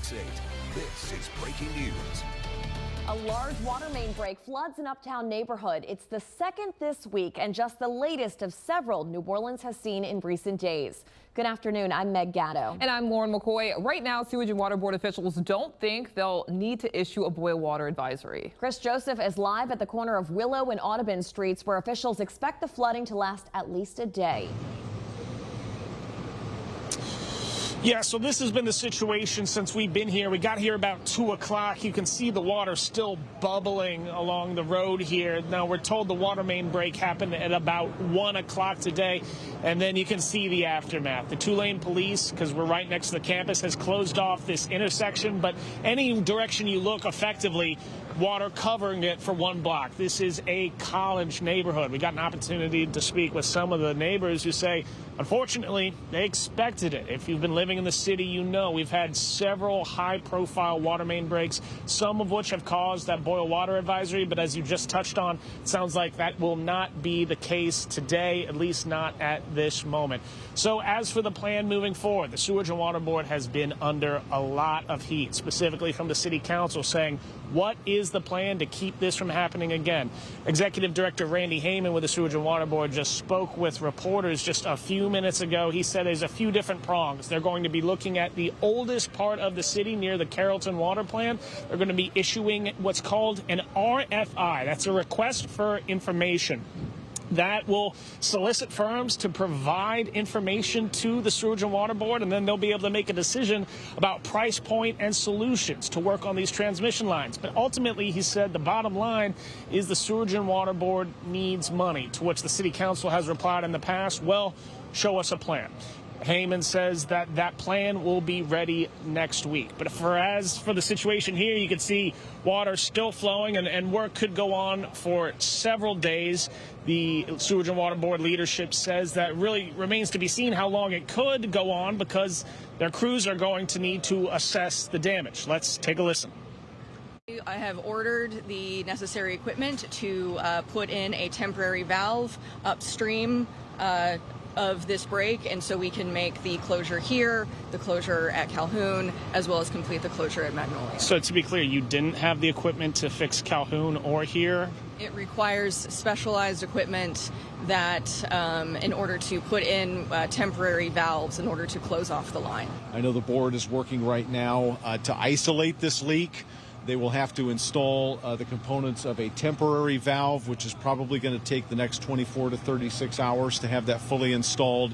Fox 8. This is breaking news. A large water main break floods an uptown neighborhood. It's the second this week and just the latest of several New Orleans has seen in recent days. Good afternoon. I'm Meg Gatto. And I'm Lauren McCoy. Right now, Sewage and Water Board officials don't think they'll need to issue a boil water advisory. Chris Joseph is live at the corner of Willow and Audubon Streets, where officials expect the flooding to last at least a day. Yeah, so this has been the situation since we've been here. We got here about 2 o'clock. You can see the water still bubbling along the road here. Now, we're told the water main break happened at about 1 o'clock today, and then you can see the aftermath. The Tulane police, because we're right next to the campus, has closed off this intersection, but any direction you look, effectively, water covering it for 1 block. This is a college neighborhood. We got an opportunity to speak with some of the neighbors who say, unfortunately, they expected it. If you've been living in the city, you know we've had several high-profile water main breaks, some of which have caused that boil water advisory. But as you just touched on, it sounds like that will not be the case today, at least not at this moment. So as for the plan moving forward, the Sewage and Water Board has been under a lot of heat, specifically from the City Council saying, what is the plan to keep this from happening again? Executive Director Randy Heyman with the Sewage and Water Board just spoke with reporters just a few minutes ago. He said there's a few different prongs. They're going to be looking at the oldest part of the city near the Carrollton Water Plant. They're going to be issuing what's called an RFI. That's a request for information. That will solicit firms to provide information to the Sewage and Water Board, and then they'll be able to make a decision about price point and solutions to work on these transmission lines. But ultimately, he said the bottom line is the Sewage and Water Board needs money, to which the City Council has replied in the past, well, show us a plan. Heyman says that that plan will be ready next week. But as for the situation here, you can see water still flowing and work could go on for several days. The Sewage and Water Board leadership says that really remains to be seen how long it could go on because their crews are going to need to assess the damage. Let's take a listen. I have ordered the necessary equipment to put in a temporary valve upstream of this break, and so we can make the closure here, the closure at Calhoun, as well as complete the closure at Magnolia. So to be clear, you didn't have the equipment to fix Calhoun or here? It requires specialized equipment that in order to put in temporary valves in order to close off the line. I know the board is working right now to isolate this leak. They will have to install the components of a temporary valve, which is probably going to take the next 24 to 36 hours to have that fully installed.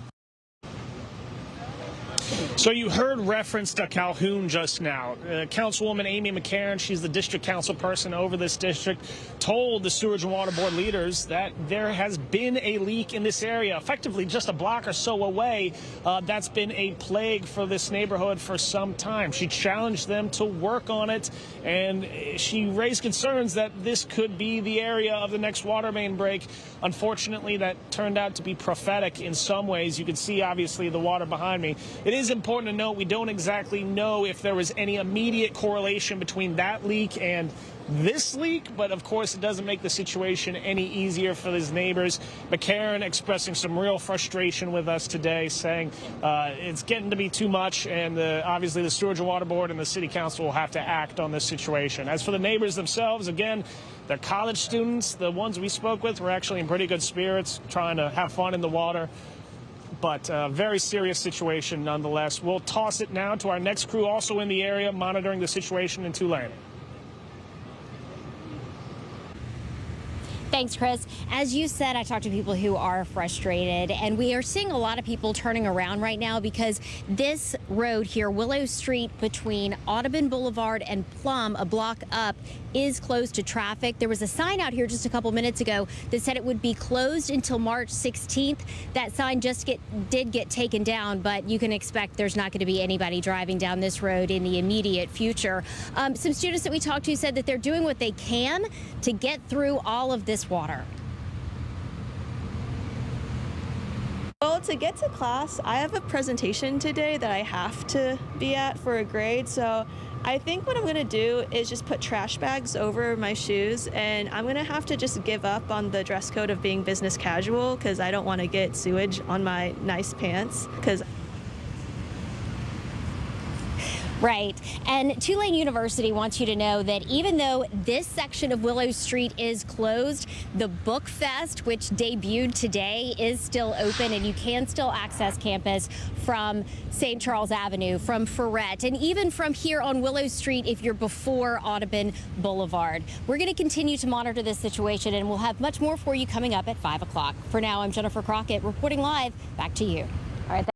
So you heard reference to Calhoun just now. Councilwoman Amy McCarron, she's the district council person over this district, told the Sewage and Water Board leaders that there has been a leak in this area, effectively just a block or so away. That's been a plague for this neighborhood for some time. She challenged them to work on it, and she raised concerns that this could be the area of the next water main break. Unfortunately, that turned out to be prophetic in some ways. You can see, obviously, the water behind me. It is important to note we don't exactly know if there was any immediate correlation between that leak and this leak, but of course it doesn't make the situation any easier for his neighbors. McCarron expressing some real frustration with us today, saying it's getting to be too much, and obviously the Sewage and Water Board and the City Council will have to act on this situation. As for the neighbors themselves, again, they're college students. The ones we spoke with were actually in pretty good spirits, trying to have fun in the water. But a very serious situation nonetheless. We'll toss it now to our next crew also in the area monitoring the situation in Tulane. Thanks, Chris. As you said, I talked to people who are frustrated, and we are seeing a lot of people turning around right now because this road here, Willow Street between Audubon Boulevard and Plum, a block up, is closed to traffic. There was a sign out here just a couple minutes ago that said it would be closed until March 16th. That sign just did get taken down, but you can expect there's not going to be anybody driving down this road in the immediate future. Some students that we talked to said that they're doing what they can to get through all of this water. Well, to get to class, I have a presentation today that I have to be at for a grade, so I think what I'm going to do is just put trash bags over my shoes, and I'm going to have to just give up on the dress code of being business casual because I don't want to get sewage on my nice pants. Right. And Tulane University wants you to know that even though this section of Willow Street is closed, the Book Fest, which debuted today, is still open, and you can still access campus from St. Charles Avenue, from Ferret, and even from here on Willow Street if you're before Audubon Boulevard. We're going to continue to monitor this situation, and we'll have much more for you coming up at 5 o'clock. For now, I'm Jennifer Crockett reporting live. Back to you. All right.